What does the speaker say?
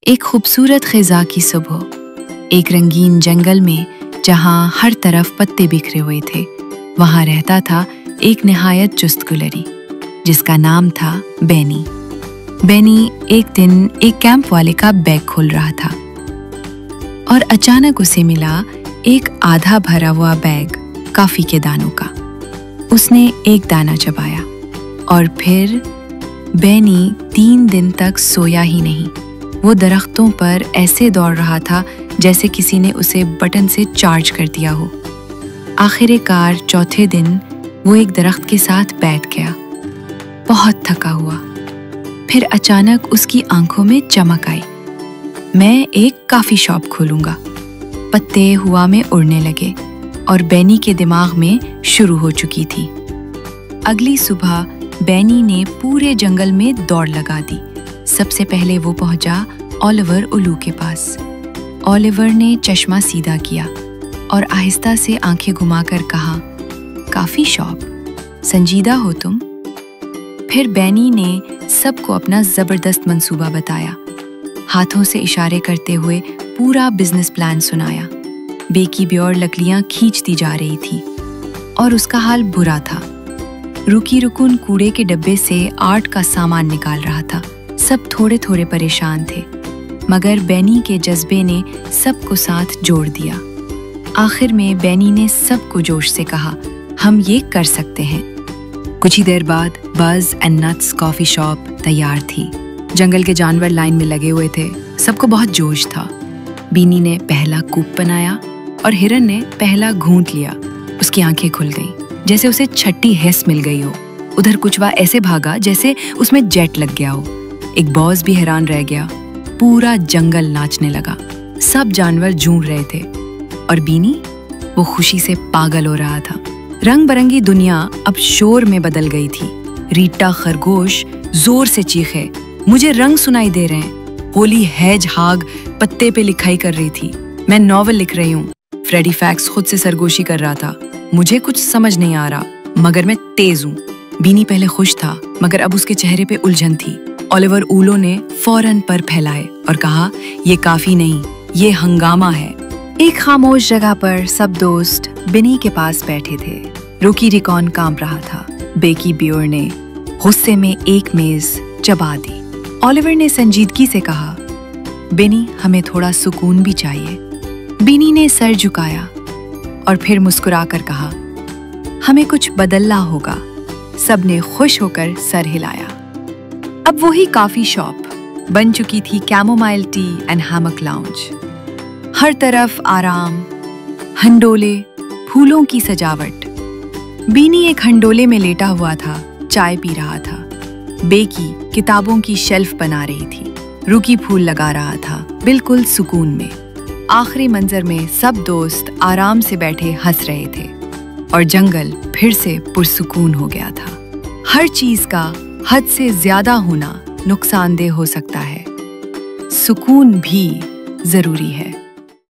एक खूबसूरत ख़िज़ा की सुबह एक रंगीन जंगल में जहाँ हर तरफ पत्ते बिखरे हुए थे, वहाँ रहता था एक निहायत चुस्तगुलरी जिसका नाम था बेनी। बेनी एक दिन एक कैंप वाले का बैग खोल रहा था और अचानक उसे मिला एक आधा भरा हुआ बैग कॉफ़ी के दानों का। उसने एक दाना चबाया और फिर बेनी 3 दिन तक सोया ही नहीं। वो दरख्तों पर ऐसे दौड़ रहा था जैसे किसी ने उसे बटन से चार्ज कर दिया हो। आखिरकार चौथे दिन वो एक दरख्त के साथ बैठ गया, बहुत थका हुआ। फिर अचानक उसकी आंखों में चमक आई। मैं एक कॉफ़ी शॉप खोलूंगा। पत्ते हवा में उड़ने लगे और बेनी के दिमाग में शुरू हो चुकी थी। अगली सुबह बेनी ने पूरे जंगल में दौड़ लगा दी। सबसे पहले वो पहुंचा ओलिवर उल्लू के पास। ओलिवर ने चश्मा सीधा किया और आहिस्ता से आंखें घुमाकर कहा, काफी शॉप, संजीदा हो तुम? फिर बेनी ने सबको अपना जबरदस्त मंसूबा बताया, हाथों से इशारे करते हुए पूरा बिजनेस प्लान सुनाया। बेकी ब्योर लकड़ियां खींचती जा रही थी और उसका हाल बुरा था। रुकी रुकुन कूड़े के डब्बे से आर्ट का सामान निकाल रहा था। सब थोड़े थोड़े परेशान थे, मगर बेनी के जज्बे ने सबको साथ जोड़ दिया। आखिर में बेनी ने सबको जोश से कहा, हम ये कर सकते हैं। कुछ ही देर बाद बज एंड नट्स कॉफी शॉप तैयार थी। जंगल के जानवर लाइन में लगे हुए थे। सबको बहुत जोश था। बीनी ने पहला कूप बनाया और हिरन ने पहला घूंट लिया। उसकी आंखें खुल गईं, जैसे उसे छठी हिस्स मिल गई हो। उधर कुचवा ऐसे भागा जैसे उसमें जेट लग गया हो। एक बॉस भी हैरान रह गया। पूरा जंगल नाचने लगा। सब जानवर झूम रहे थे और बीनी, वो खुशी से पागल हो रहा था। रंग बिरंगी दुनिया अब शोर में बदल गई थी। रीटा खरगोश जोर से चीखे, मुझे रंग सुनाई दे रहे हैं। होली हेजहाग पत्ते पे लिखाई कर रही थी, मैं नॉवल लिख रही हूँ। फ्रेडी फैक्स खुद से सरगोशी कर रहा था, मुझे कुछ समझ नहीं आ रहा मगर मैं तेज हूँ। बीनी पहले खुश था मगर अब उसके चेहरे पे उलझन थी। ओलिवर उल्लू ने फौरन पर फैलाए और कहा, ये काफी नहीं, ये हंगामा है। एक खामोश जगह पर सब दोस्त बेनी के पास बैठे थे। रुकी रिकॉन कांप रहा था। बेकी ब्योर ने गुस्से में एक मेज चबा दी। ओलिवर ने संजीदगी से कहा, बेनी, हमें थोड़ा सुकून भी चाहिए। बेनी ने सर झुकाया और फिर मुस्कुराकर कहा, हमें कुछ बदलना होगा। सबने खुश होकर सर हिलाया। अब वही कॉफी शॉप बन चुकी थी chamomile tea and hammock lounge. हर तरफ आराम, हंडोले, फूलों की सजावट। बीनी एक हंडोले में लेटा हुआ था, चाय पी रहा था। बेकी किताबों की शेल्फ बना रही थी। रुकी फूल लगा रहा था, बिल्कुल सुकून में। आखिरी मंजर में सब दोस्त आराम से बैठे हंस रहे थे और जंगल फिर से पुरसुकून हो गया था। हर चीज का हद से ज्यादा होना नुकसानदेह हो सकता है, सुकून भी जरूरी है।